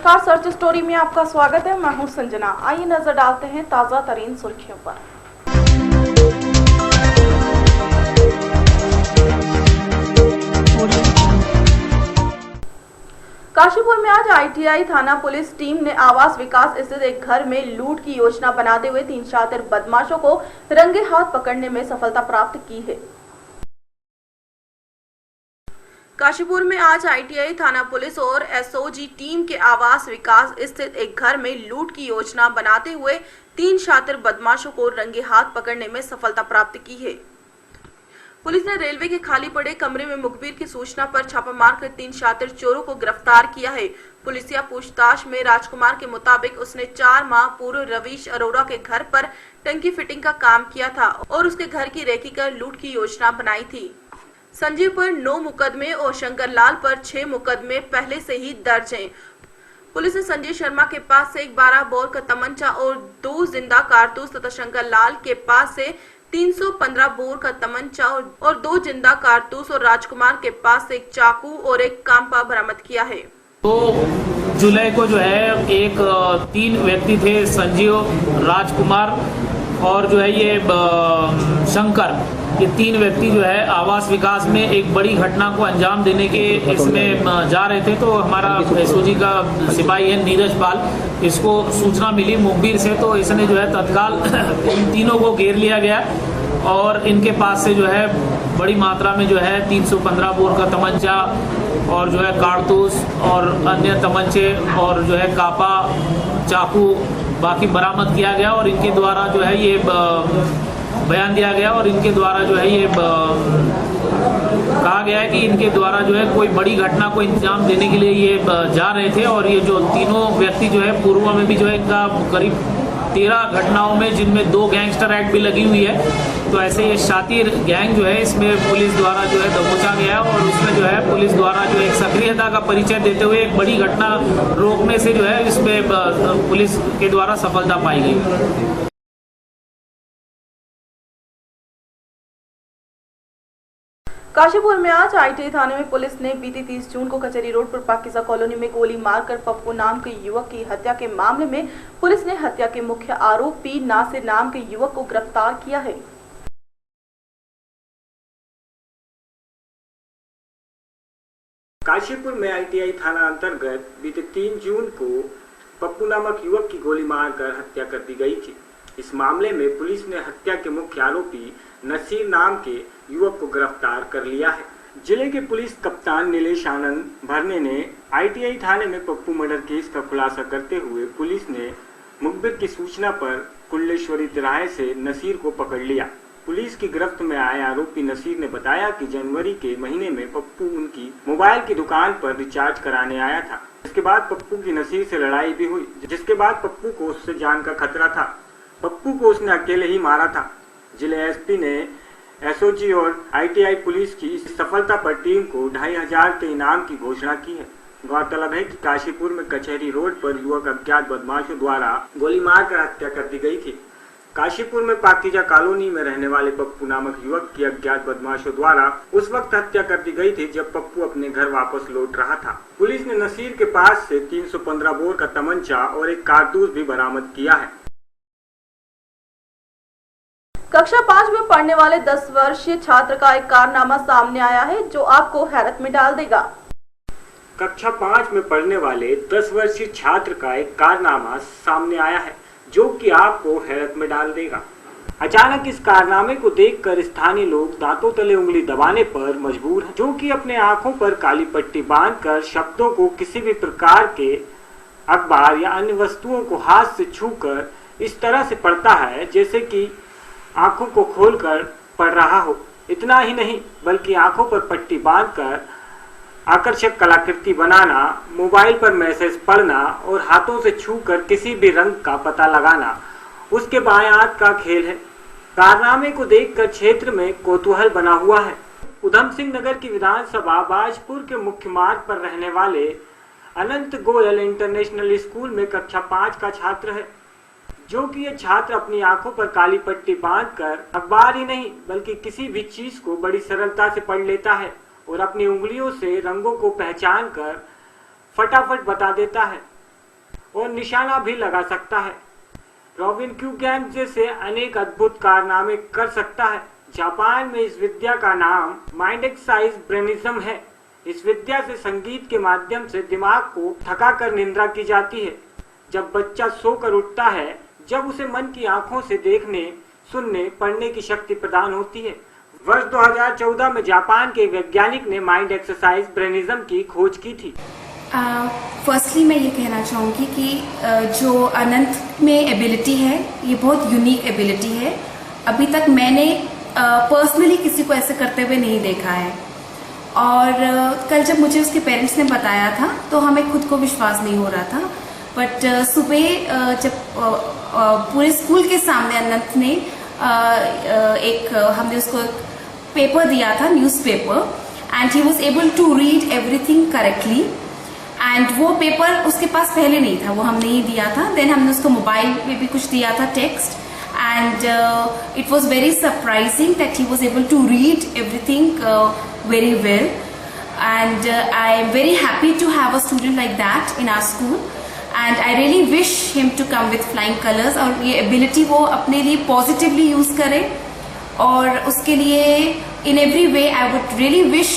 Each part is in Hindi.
नमस्कार, सर्च स्टोरी में आपका स्वागत है। मैं हूं संजना। आइए नजर डालते हैं ताजा तरीन सुर्खियों पर। काशीपुर में आज आईटीआई थाना पुलिस टीम ने आवास विकास स्थित एक घर में लूट की योजना बनाते हुए 3 शातिर बदमाशों को रंगे हाथ पकड़ने में सफलता प्राप्त की है। काशीपुर में आज आईटीआई थाना पुलिस और एसओजी टीम के आवास विकास स्थित एक घर में लूट की योजना बनाते हुए 3 शातिर बदमाशों को रंगे हाथ पकड़ने में सफलता प्राप्त की है। पुलिस ने रेलवे के खाली पड़े कमरे में मुखबिर की सूचना पर छापा मारकर 3 शातिर चोरों को गिरफ्तार किया है। पुलिसिया पूछताछ में राजकुमार के मुताबिक उसने 4 माह पूर्व रवीश अरोड़ा के घर पर टंकी फिटिंग का काम किया था और उसके घर की रेकी कर लूट की योजना बनाई थी। संजीव पर 9 मुकदमे और शंकर लाल पर 6 मुकदमे पहले से ही दर्ज हैं। पुलिस ने संजय शर्मा के पास से एक 12 बोर का तमंचा और 2 जिंदा कारतूस तथा शंकर लाल के पास से 315 बोर का तमंचा और 2 जिंदा कारतूस और राजकुमार के पास से एक चाकू और एक कांपा बरामद किया है। 2 जुलाई को जो है एक 3 व्यक्ति थे, संजीव, राजकुमार और जो है ये शंकर, ये 3 व्यक्ति जो है आवास विकास में एक बड़ी घटना को अंजाम देने के इसमें जा रहे थे। तो हमारा एसओजी का सिपाही है नीरज पाल, इसको सूचना मिली मुखबिर से, तो इसने जो है तत्काल इन तीनों को घेर लिया गया और इनके पास से जो है बड़ी मात्रा में जो है 315 बोर का तमंचा और जो है कारतूस और अन्य तमंचे और जो है कापा, चाकू बाकी बरामद किया गया और इनके द्वारा जो है ये बयान दिया गया और इनके द्वारा जो है ये कहा गया है कि इनके द्वारा जो है कोई बड़ी घटना को इंजाम देने के लिए ये जा रहे थे। और ये जो तीनों व्यक्ति जो है पूर्व में भी जो है इनका करीब 13 घटनाओं में, जिनमें 2 गैंगस्टर एक्ट भी लगी हुई है, तो ऐसे ये शातिर गैंग जो है इसमें पुलिस द्वारा जो है दबोचा गया और उसमें जो है पुलिस द्वारा जो एक सक्रियता का परिचय देते हुए एक बड़ी घटना रोकने से जो है इसमें पुलिस के द्वारा सफलता पाई गई। काशीपुर में आज आईटीआई थाने में पुलिस ने बीती 30 जून को कचहरी रोड पर पाकिजा कॉलोनी में गोली मारकर पप्पू नाम के युवक की हत्या के मामले में पुलिस ने हत्या के मुख्य आरोपी नासिर नाम के युवक को गिरफ्तार किया है। काशीपुर में आईटीआई थाना अंतर्गत बीते 3 जून को पप्पू नामक युवक की गोली मारकर हत्या कर दी गई थी। इस मामले में पुलिस ने हत्या के मुख्य आरोपी नसीर नाम के युवक को गिरफ्तार कर लिया है। जिले के पुलिस कप्तान नीलेश आनंद भरने ने आईटीआई थाने में पप्पू मर्डर केस का खुलासा करते हुए पुलिस ने मुखबिर की सूचना पर कुल्लेश्वरी तिराहे से नसीर को पकड़ लिया। पुलिस की गिरफ्त में आए आरोपी नसीर ने बताया कि जनवरी के महीने में पप्पू उनकी मोबाइल की दुकान पर रिचार्ज कराने आया था। इसके बाद पप्पू की नसीर से लड़ाई भी हुई, जिसके बाद पप्पू को उससे जान का खतरा था। पप्पू को उसने अकेले ही मारा था। जिले एसपी ने एसओजी और आईटीआई पुलिस की इस सफलता पर टीम को 2500 के इनाम की घोषणा की है। गौरतलब है कि काशीपुर में कचहरी रोड पर युवक अज्ञात बदमाशों द्वारा गोली मारकर हत्या कर दी गई थी। काशीपुर में पाकिजा कॉलोनी में रहने वाले पप्पू नामक युवक की अज्ञात बदमाशों द्वारा उस वक्त हत्या कर दी गई थी जब पप्पू अपने घर वापस लौट रहा था। पुलिस ने नसीर के पास से 315 बोर का तमंचा और एक कारतूस भी बरामद किया है। कक्षा 5 में पढ़ने वाले 10 वर्षीय छात्र का एक कारनामा सामने आया है जो आपको हैरत में डाल देगा। कक्षा 5 में पढ़ने वाले 10 वर्षीय छात्र का एक कारनामा सामने आया है जो कि आपको हैरत में डाल देगा। अचानक इस कारनामे को देखकर स्थानीय लोग दांतों तले उंगली दबाने पर मजबूर हैं, जो कि अपने आंखों पर काली पट्टी बांधकर शब्दों को किसी भी प्रकार के अखबार या अन्य वस्तुओं को हाथ से छूकर इस तरह से पढ़ता है जैसे कि आंखों को खोलकर पढ़ रहा हो। इतना ही नहीं बल्कि आंखों पर पट्टी बांधकर आकर्षक कलाकृति बनाना, मोबाइल पर मैसेज पढ़ना और हाथों से छूकर किसी भी रंग का पता लगाना उसके बाएं हाथ का खेल है। कारनामे को देखकर क्षेत्र में कौतूहल बना हुआ है। उधम सिंह नगर की विधानसभा बाजपुर के मुख्य मार्ग पर रहने वाले अनंत गोयल इंटरनेशनल स्कूल में कक्षा 5 का छात्र है, जो कि ये छात्र अपनी आंखों पर काली पट्टी बांधकर अखबार ही नहीं बल्कि किसी भी चीज को बड़ी सरलता से पढ़ लेता है और अपनी उंगलियों से रंगों को पहचान कर फटाफट बता देता है। और निशाना भी लगा सकता है। रॉबिन क्यू गैंग जैसे अनेक अद्भुत कारनामे कर सकता है। जापान में इस विद्या का नाम माइंड एक्सरसाइज ब्रेनिज्म है। इस विद्या से संगीत के माध्यम से दिमाग को थकाकर निद्रा की जाती है। जब बच्चा सोकर उठता है, जब उसे मन की आंखों से देखने, सुनने, पढ़ने की शक्ति प्रदान होती है। वर्ष 2014 में जापान के वैज्ञानिक ने माइंड एक्सरसाइज ब्रेनिज्म की खोज की थी। फर्स्टली मैं ये कहना चाहूँगी कि जो अनंत में एबिलिटी है, ये बहुत यूनिक एबिलिटी है। अभी तक मैंने पर्सनली किसी को ऐसे करते हुए नहीं देखा है। और कल जब मुझे उसके पेरेंट्स ने बताया था तो हमें खुद को विश्वास नहीं हो रहा था। बट सुबह जब पूरे स्कूल के सामने अनंत ने हमने उसको पेपर दिया था, newspaper, and he was able to read everything correctly. And वो पेपर उसके पास पहले नहीं था, वो हमने ही दिया था। देन हमने उसको मोबाइल में भी कुछ दिया था, text, and it was very surprising that he was able to read everything very well, and I am very happy to have a student like that in our school, and I really wish him to come with flying colors और ये ability वो अपने लिए positively use करे। और उसके लिए in every way I would really wish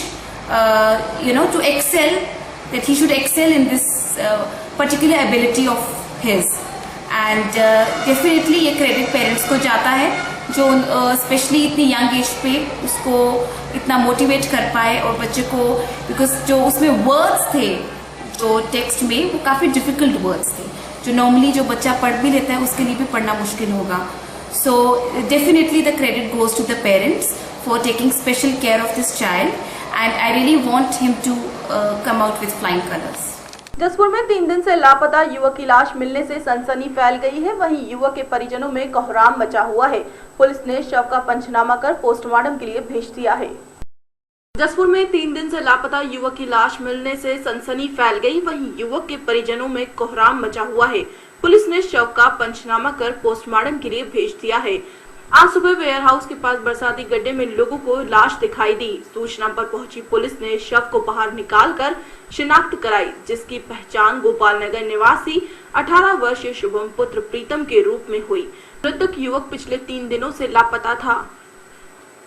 to excel, that he should excel in this particular ability of his। And definitely ये क्रेडिट पेरेंट्स को जाता है जो स्पेशली इतनी यंग एज पे उसको इतना मोटिवेट कर पाए और बच्चे को, बिकॉज जो उसमें वर्ड्स थे जो टेक्स्ट में वो काफ़ी डिफिकल्ट वर्ड्स थे जो नॉर्मली जो बच्चा पढ़ भी लेता है उसके लिए भी पढ़ना मुश्किल होगा। So definitely the credit goes to the parents for taking special care of this child, and I really want him to come out with flying colours. Jaspur में 3 दिन से लापता युवक की लाश मिलने से सनसनी फैल गई है। वहीं युवक के परिजनों में कोहराम मचा हुआ है। पुलिस ने शव का पंचनामा कर पोस्टमार्टम के लिए भेज दिया है। जसपुर में 3 दिन से लापता युवक की लाश मिलने से सनसनी फैल गई। वहीं युवक के परिजनों में कोहराम मचा हुआ है। पुलिस ने शव का पंचनामा कर पोस्टमार्टम के लिए भेज दिया है। आज सुबह वेयर हाउस के पास बरसाती गड्ढे में लोगों को लाश दिखाई दी। सूचना पर पहुंची पुलिस ने शव को बाहर निकालकर शिनाख्त कराई, जिसकी पहचान गोपाल नगर निवासी 18 वर्षीय शुभम पुत्र प्रीतम के रूप में हुई। मृतक युवक पिछले 3 दिनों से लापता था।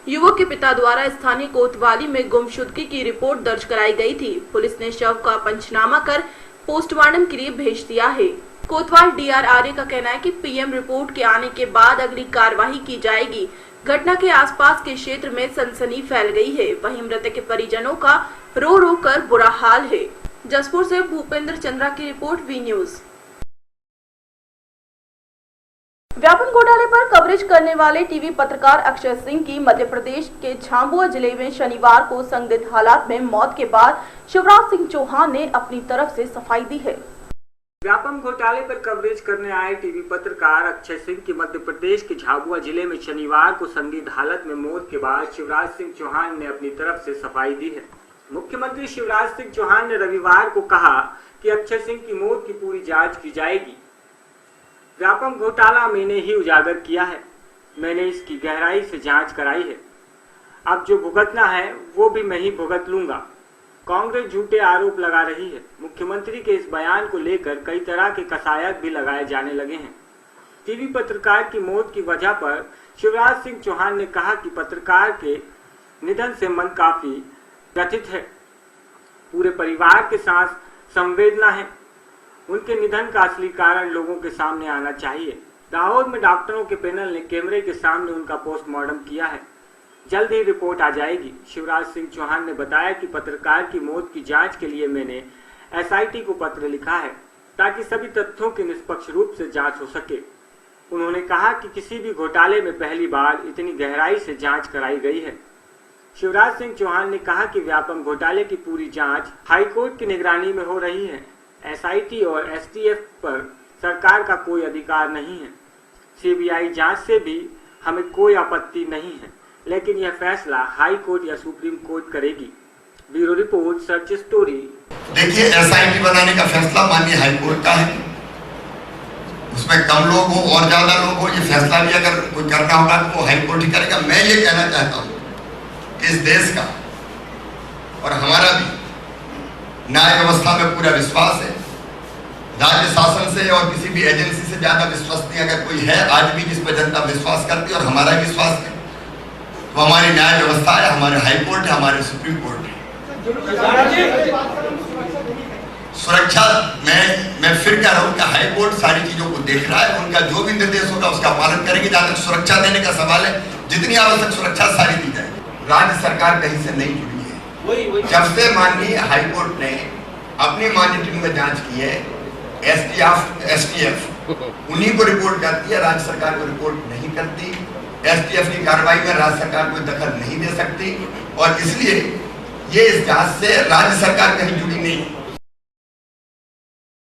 युवक के पिता द्वारा स्थानीय कोतवाली में गुमशुदगी की रिपोर्ट दर्ज कराई गई थी। पुलिस ने शव का पंचनामा कर पोस्टमार्टम के लिए भेज दिया है। कोतवाल DRRA का कहना है कि PM रिपोर्ट के आने के बाद अगली कार्रवाई की जाएगी। घटना के आसपास के क्षेत्र में सनसनी फैल गई है। वहीं मृतक के परिजनों का रो रो कर बुरा हाल है। जसपुर से भूपेंद्र चंद्रा की रिपोर्ट, वी न्यूज। व्यापम घोटाले पर कवरेज करने वाले टीवी पत्रकार अक्षय सिंह की मध्य प्रदेश के झाबुआ जिले में शनिवार को संदिग्ध हालात में मौत के बाद शिवराज सिंह चौहान ने अपनी तरफ से सफाई दी है। व्यापम घोटाले पर कवरेज करने आए टीवी पत्रकार अक्षय सिंह की मध्य प्रदेश के झाबुआ जिले में शनिवार को संदिग्ध हालत में मौत के बाद शिवराज सिंह चौहान ने अपनी तरफ से सफाई दी है। मुख्यमंत्री शिवराज सिंह चौहान ने रविवार को कहा कि अक्षय सिंह की मौत की पूरी जांच की जाएगी। व्यापम घोटाला मैंने ही उजागर किया है, मैंने इसकी गहराई से जांच कराई है। अब जो भुगतना है वो भी मैं ही भुगत लूंगा। कांग्रेस झूठे आरोप लगा रही है। मुख्यमंत्री के इस बयान को लेकर कई तरह के कसायत भी लगाए जाने लगे हैं। टीवी पत्रकार की मौत की वजह पर शिवराज सिंह चौहान ने कहा कि पत्रकार के निधन से मन काफी व्यथित है। पूरे परिवार के साथ संवेदना है। उनके निधन का असली कारण लोगों के सामने आना चाहिए। दाहोद में डॉक्टरों के पैनल ने कैमरे के सामने उनका पोस्टमार्टम किया है। जल्द ही रिपोर्ट आ जाएगी। शिवराज सिंह चौहान ने बताया कि पत्रकार की मौत की जांच के लिए मैंने SIT को पत्र लिखा है ताकि सभी तथ्यों की निष्पक्ष रूप से जांच हो सके। उन्होंने कहा कि किसी भी घोटाले में पहली बार इतनी गहराई से जांच कराई गई है। शिवराज सिंह चौहान ने कहा कि व्यापम घोटाले की पूरी जांच हाईकोर्ट की निगरानी में हो रही है। SIT और STF पर सरकार का कोई अधिकार नहीं है। CBI जांच से भी हमें कोई आपत्ति नहीं है, लेकिन यह फैसला हाई कोर्ट या सुप्रीम कोर्ट करेगी। Bureau report, search story. देखिए, SIT बनाने का फैसला माननीय हाई कोर्ट का है। उसमें कम लोग हो और ज्यादा लोग हो, ये फैसला भी अगर कोई करना होगा तो वो हाई कोर्ट ही करेगा। मैं ये कहना चाहता हूँ कि इस देश का और हमारा भी न्याय व्यवस्था में पूरा विश्वास है। राज्य शासन से और किसी भी एजेंसी से ज्यादा विश्वसनीय अगर कोई है आज भी जिस पर जनता विश्वास करती है और हमारा विश्वास है तो हमारी न्याय व्यवस्था है, हमारे हाई कोर्ट है, हमारे सुप्रीम कोर्ट है। सुरक्षा मैं फिर कह रहा हूँ कि हाई कोर्ट सारी चीजों को देख रहा है, उनका जो भी निर्देश होगा उसका पालन करेंगे। जहां तक सुरक्षा देने का सवाल है, जितनी आवश्यक सुरक्षा सारी दी जाएगी। राज्य सरकार कहीं से नहीं जुड़ी है। जब से माननीय हाई कोर्ट ने अपनी मॉनिटरिंग में जांच की है, एसटीएफ उन्हीं को रिपोर्ट करती है, राज्य सरकार को रिपोर्ट नहीं करती। एसटीएफ की कार्रवाई में राज्य सरकार कोई दखल नहीं दे सकती और इसलिए ये इस जांच से राज्य सरकार कहीं जुड़ी नहीं।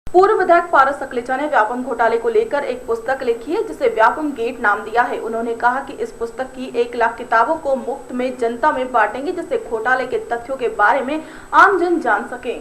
पूर्व विधायक पारस सकलेचा ने व्यापम घोटाले को लेकर एक पुस्तक लिखी है जिसे व्यापम गेट नाम दिया है। उन्होंने कहा कि इस पुस्तक की 1 लाख किताबों को मुफ्त में जनता में बांटेंगे जिससे घोटाले के तथ्यों के बारे में आमजन जान सके।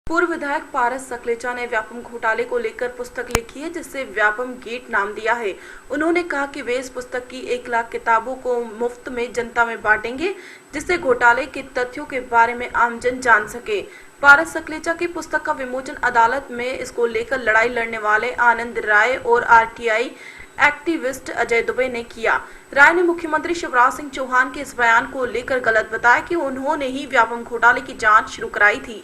पूर्व विधायक पारस सकलेचा ने व्यापम घोटाले को लेकर पुस्तक लिखी है जिसे व्यापम गेट नाम दिया है। उन्होंने कहा कि वे इस पुस्तक की 1 लाख किताबों को मुफ्त में जनता में बांटेंगे जिससे घोटाले के तथ्यों के बारे में आमजन जान सके। पारस सकलेचा की पुस्तक का विमोचन अदालत में इसको लेकर लड़ाई लड़ने वाले आनंद राय और आरटीआई एक्टिविस्ट अजय दुबे ने किया। राय ने मुख्यमंत्री शिवराज सिंह चौहान के इस बयान को लेकर गलत बताया कि उन्होंने ही व्यापम घोटाले की जांच शुरू कराई थी।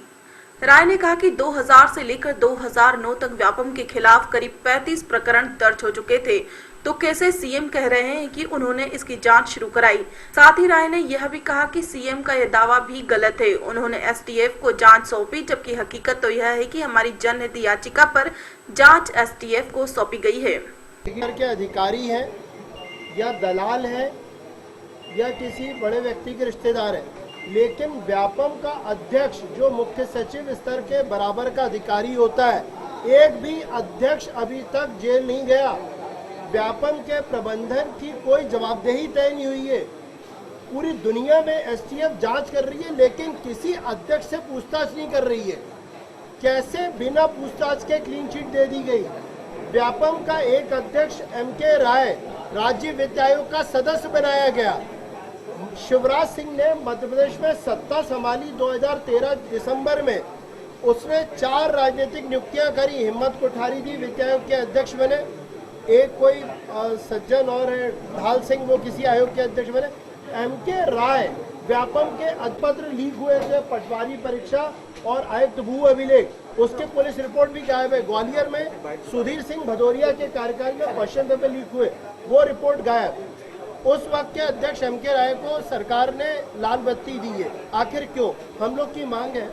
राय ने कहा कि 2000 से लेकर 2009 तक व्यापम के खिलाफ करीब 35 प्रकरण दर्ज हो चुके थे, तो कैसे सीएम कह रहे हैं कि उन्होंने इसकी जांच शुरू कराई। साथ ही राय ने यह भी कहा कि सीएम का यह दावा भी गलत है। उन्होंने एसटीएफ को जांच सौंपी जबकि हकीकत तो यह है कि हमारी जनहित याचिका पर जांच एसटीएफ को सौंपी गई है। के अधिकारी हैं या दलाल हैं या किसी बड़े व्यक्ति के रिश्तेदार हैं, लेकिन व्यापम का अध्यक्ष जो मुख्य सचिव स्तर के बराबर का अधिकारी होता है, एक भी अध्यक्ष अभी तक जेल नहीं गया। व्यापम के प्रबंधन की कोई जवाबदेही तय नहीं हुई है। पूरी दुनिया में एसटीएफ जांच कर रही है लेकिन किसी अध्यक्ष से पूछताछ नहीं कर रही है। कैसे बिना पूछताछ के क्लीन चिट दे दी गई। व्यापम का एक अध्यक्ष एमके राय राज्य वित्त आयोग का सदस्य बनाया गया। शिवराज सिंह ने मध्य प्रदेश में सत्ता संभाली 2013 दिसंबर में, उसने 4 राजनीतिक नियुक्तियां करी। हिम्मत कोठारी दी वित्त आयोग के अध्यक्ष बने, एक कोई सज्जन और है ढाल सिंह, वो किसी आयोग के अध्यक्ष बने। एमके राय व्यापम के पत्र लीक हुए थे, पटवारी परीक्षा और आयुक्त भू अभिलेख, उसके पुलिस रिपोर्ट भी गायब है। ग्वालियर में सुधीर सिंह भदौरिया के कार्यकाल में क्वेश्चन पेपर लीक हुए, वो रिपोर्ट गायब। उस वक्त के अध्यक्ष एमके राय को सरकार ने लाल बत्ती दी है। आखिर क्यों? हम लोग की मांग है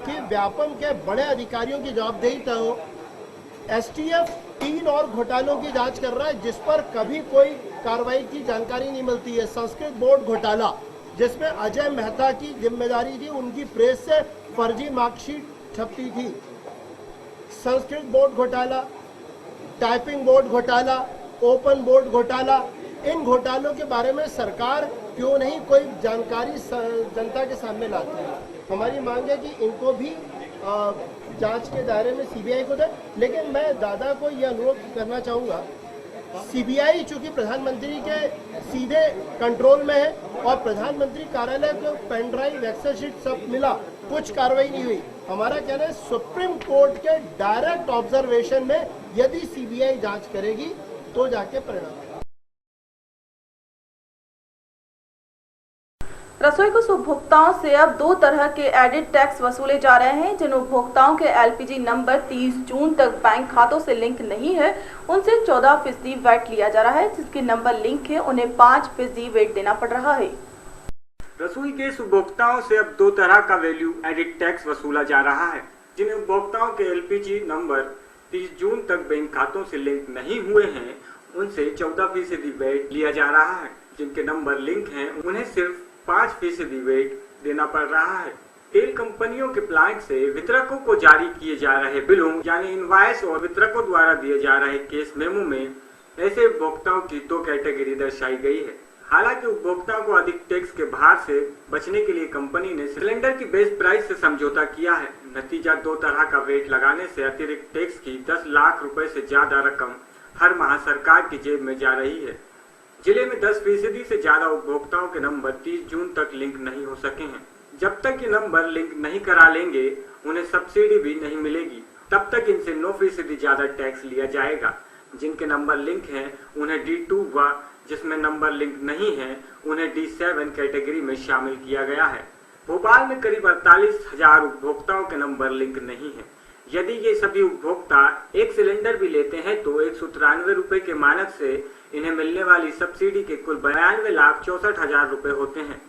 कि व्यापम के बड़े अधिकारियों की जवाबदेही तय हो। एसटीएफ 3 और घोटालों की जांच कर रहा है जिस पर कभी कोई कार्रवाई की जानकारी नहीं मिलती है। संस्कृत बोर्ड घोटाला जिसमें अजय मेहता की जिम्मेदारी थी, उनकी प्रेस से फर्जी मार्कशीट छपती थी। संस्कृत बोर्ड घोटाला, टाइपिंग बोर्ड घोटाला, ओपन बोर्ड घोटाला, इन घोटालों के बारे में सरकार क्यों नहीं कोई जानकारी जनता के सामने लाती है। हमारी मांग है कि इनको भी जांच के दायरे में सीबीआई को दे। लेकिन मैं दादा को यह अनुरोध करना चाहूँगा, सीबीआई चूंकि प्रधानमंत्री के सीधे कंट्रोल में है और प्रधानमंत्री कार्यालय को पेन ड्राइव एक्सेल शीट सब मिला, कुछ कार्रवाई नहीं हुई। हमारा कहना है सुप्रीम कोर्ट के डायरेक्ट ऑब्जर्वेशन में यदि सीबीआई जांच करेगी तो जाके परिणाम। रसोई कुछ उपभोक्ताओं से अब 2 तरह के एडिड टैक्स वसूले जा रहे हैं। जिन उपभोक्ताओं के एलपीजी नंबर 30 जून तक बैंक खातों से लिंक नहीं है, उनसे 14% वैट लिया जा रहा है। जिसके नंबर लिंक है उन्हें 5% वैट देना पड़ रहा है। रसोई के उपभोक्ताओं से अब 2 तरह का वैल्यू एडिड टैक्स वसूला जा रहा है। जिन उपभोक्ताओं के एलपीजी नंबर 30 जून तक बैंक खातों से लिंक नहीं हुए हैं, उनसे 14% वैट लिया जा रहा है। जिनके नंबर लिंक हैं उन्हें सिर्फ 5% वैट देना पड़ रहा है। तेल कंपनियों के प्लांट से वितरकों को जारी किए जा रहे बिलों यानी इनवॉइस और वितरकों द्वारा दिए जा रहे केस मेमो में ऐसे उपभोक्ताओं की 2 कैटेगरी दर्शाई गई है। हालांकि उपभोक्ताओं को अधिक टैक्स के भार से बचने के लिए कंपनी ने सिलेंडर की बेस प्राइस से समझौता किया है। नतीजा 2 तरह का वेट लगाने से अतिरिक्त टैक्स की 10 लाख रुपए से ज्यादा रकम हर माह सरकार की जेब में जा रही है। जिले में 10% से ज्यादा उपभोक्ताओं के नंबर 30 जून तक लिंक नहीं हो सके हैं। जब तक ये नंबर लिंक नहीं करा लेंगे उन्हें सब्सिडी भी नहीं मिलेगी तब तक इनसे 9% ज्यादा टैक्स लिया जाएगा। जिनके नंबर लिंक हैं उन्हें D2 व जिसमें नंबर लिंक नहीं है उन्हें D7 कैटेगरी में शामिल किया गया है। भोपाल में करीब 48,000 उपभोक्ताओं के नंबर लिंक नहीं है। यदि ये सभी उपभोक्ता एक सिलेंडर भी लेते हैं तो 193 रुपए के मानक से इन्हें मिलने वाली सब्सिडी के कुल 92,64,000 रुपए होते हैं।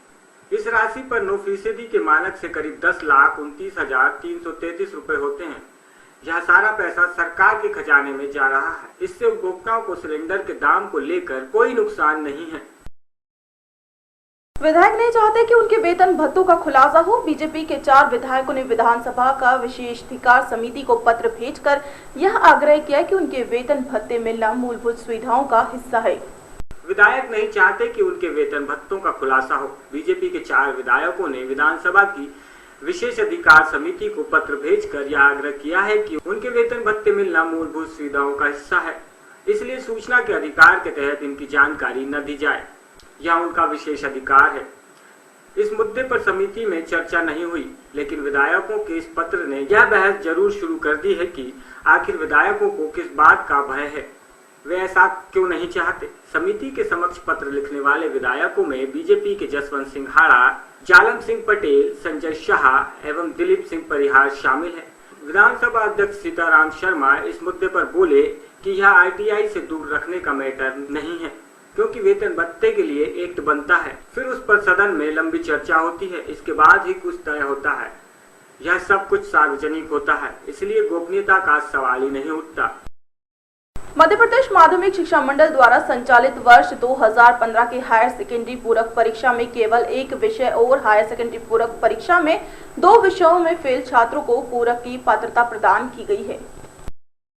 इस राशि पर 9% के मानक से करीब 10,29,333 रुपए होते हैं। यह सारा पैसा सरकार के खजाने में जा रहा है। इससे उपभोक्ताओं को सिलेंडर के दाम को लेकर कोई नुकसान नहीं है। विधायक नहीं चाहते कि उनके वेतन भत्तों का खुलासा हो। बीजेपी के 4 विधायकों ने विधानसभा का विशेषाधिकार समिति को पत्र भेजकर यह आग्रह किया कि उनके वेतन भत्ते मिलना मूलभूत सुविधाओं का हिस्सा है। विधायक नहीं चाहते कि उनके वेतन भत्तों का खुलासा हो। बीजेपी के 4 विधायकों ने विधानसभा की विशेषाधिकार समिति को पत्र भेजकर यह आग्रह किया है कि उनके वेतन भत्ते मिलना मूलभूत सुविधाओं का हिस्सा है, इसलिए सूचना के अधिकार के तहत इनकी जानकारी न दी जाए। यह उनका विशेष अधिकार है। इस मुद्दे पर समिति में चर्चा नहीं हुई, लेकिन विधायकों के इस पत्र ने यह बहस जरूर शुरू कर दी है कि आखिर विधायकों को किस बात का भय है, वे ऐसा क्यों नहीं चाहते। समिति के समक्ष पत्र लिखने वाले विधायकों में बीजेपी के जसवंत सिंघाड़ा, जालम सिंह पटेल, संजय शाह एवं दिलीप सिंह परिहार शामिल है। विधानसभा अध्यक्ष सीताराम शर्मा इस मुद्दे पर बोले कि यह आरटीआई से दूर रखने का मैटर नहीं है, क्योंकि वेतन भत्ते के लिए एक्ट बनता है, फिर उस पर सदन में लंबी चर्चा होती है, इसके बाद ही कुछ तय होता है। यह सब कुछ सार्वजनिक होता है, इसलिए गोपनीयता का सवाल ही नहीं उठता। मध्य प्रदेश माध्यमिक शिक्षा मंडल द्वारा संचालित वर्ष 2015 की हायर सेकेंडरी पूरक परीक्षा में केवल एक विषय और हायर सेकेंडरी पूरक परीक्षा में 2 विषयों में फेल छात्रों को पूरक की पात्रता प्रदान की गई है।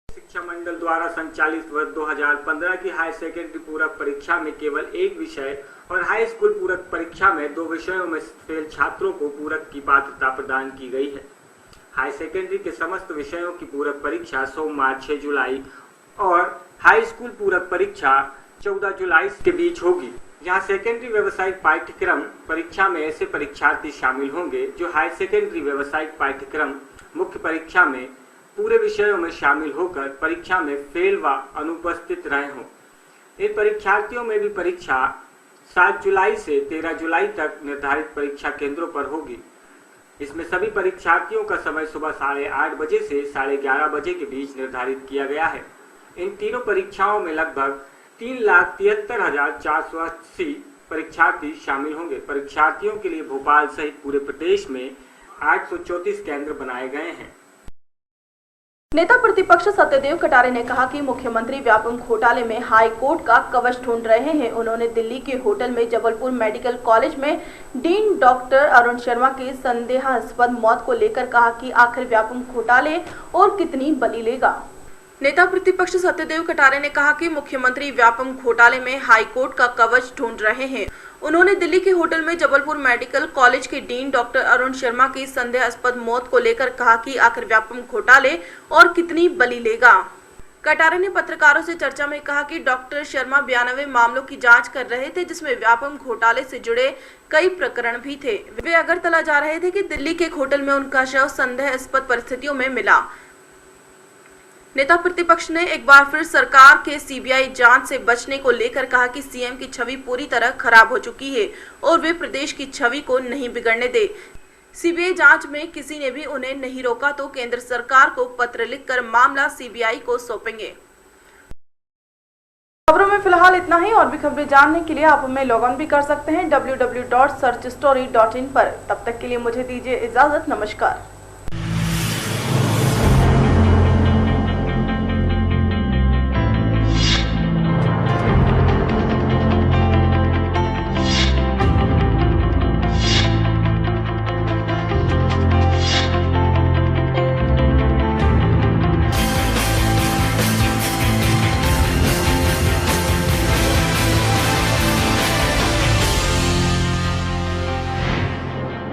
शिक्षा मंडल द्वारा संचालित वर्ष 2015 की हायर सेकेंडरी पूरक परीक्षा में केवल एक विषय और हाई स्कूल पूरक परीक्षा में 2 विषयों में फेल छात्रों को पूरक की पात्रता प्रदान की गई है। हाई सेकेंडरी के समस्त विषयों की पूरक परीक्षा सोमवार 6 जुलाई और हाई स्कूल पूरक परीक्षा 14 जुलाई के बीच होगी। यहाँ सेकेंडरी व्यावसायिक पाठ्यक्रम परीक्षा में ऐसे परीक्षार्थी शामिल होंगे जो हाई सेकेंडरी व्यावसायिक पाठ्यक्रम मुख्य परीक्षा में पूरे विषयों में शामिल होकर परीक्षा में फेल व अनुपस्थित रहे हों। इन परीक्षार्थियों में भी परीक्षा 7 जुलाई से 13 जुलाई तक निर्धारित परीक्षा केंद्रों पर होगी। इसमें सभी परीक्षार्थियों का समय सुबह 8:30 बजे से 11:30 बजे के बीच निर्धारित किया गया है। इन तीनों परीक्षाओं में लगभग 3,73,480 परीक्षार्थी शामिल होंगे। परीक्षार्थियों के लिए भोपाल सहित पूरे प्रदेश में 834 केंद्र बनाए गए हैं। नेता प्रतिपक्ष सत्यदेव कटारे ने कहा कि मुख्यमंत्री व्यापम घोटाले में हाई कोर्ट का कवच ढूंढ रहे हैं। उन्होंने दिल्ली के होटल में जबलपुर मेडिकल कॉलेज में डीन डॉक्टर अरुण शर्मा की संदेहास्पद मौत को लेकर कहा कि आखिर व्यापम घोटाले और कितनी बलि लेगा। नेता प्रतिपक्ष सत्यदेव कटारे ने कहा कि मुख्यमंत्री व्यापम घोटाले में हाई कोर्ट का कवच ढूंढ रहे हैं। उन्होंने दिल्ली के होटल में जबलपुर मेडिकल कॉलेज के डीन डॉक्टर अरुण शर्मा की संदेहास्पद मौत को लेकर कहा कि आखिर व्यापम घोटाले और कितनी बलि लेगा। कटारे ने पत्रकारों से चर्चा में कहा कि डॉक्टर शर्मा 92 मामलों की जांच कर रहे थे, जिसमें व्यापम घोटाले से जुड़े कई प्रकरण भी थे। वे अगरतला जा रहे थे कि दिल्ली के एक होटल में उनका शव संदेहास्पद परिस्थितियों में मिला। नेता प्रतिपक्ष ने एक बार फिर सरकार के सीबीआई जांच से बचने को लेकर कहा कि सीएम की छवि पूरी तरह खराब हो चुकी है और वे प्रदेश की छवि को नहीं बिगड़ने दे। सीबीआई जांच में किसी ने भी उन्हें नहीं रोका तो केंद्र सरकार को पत्र लिखकर मामला सीबीआई को सौंपेंगे। खबरों में फिलहाल इतना ही। और भी खबरें जानने के लिए आप हमें लॉग ऑन भी कर सकते हैं www.searchstory.in पर। तब तक के लिए मुझे दीजिए इजाजत। नमस्कार।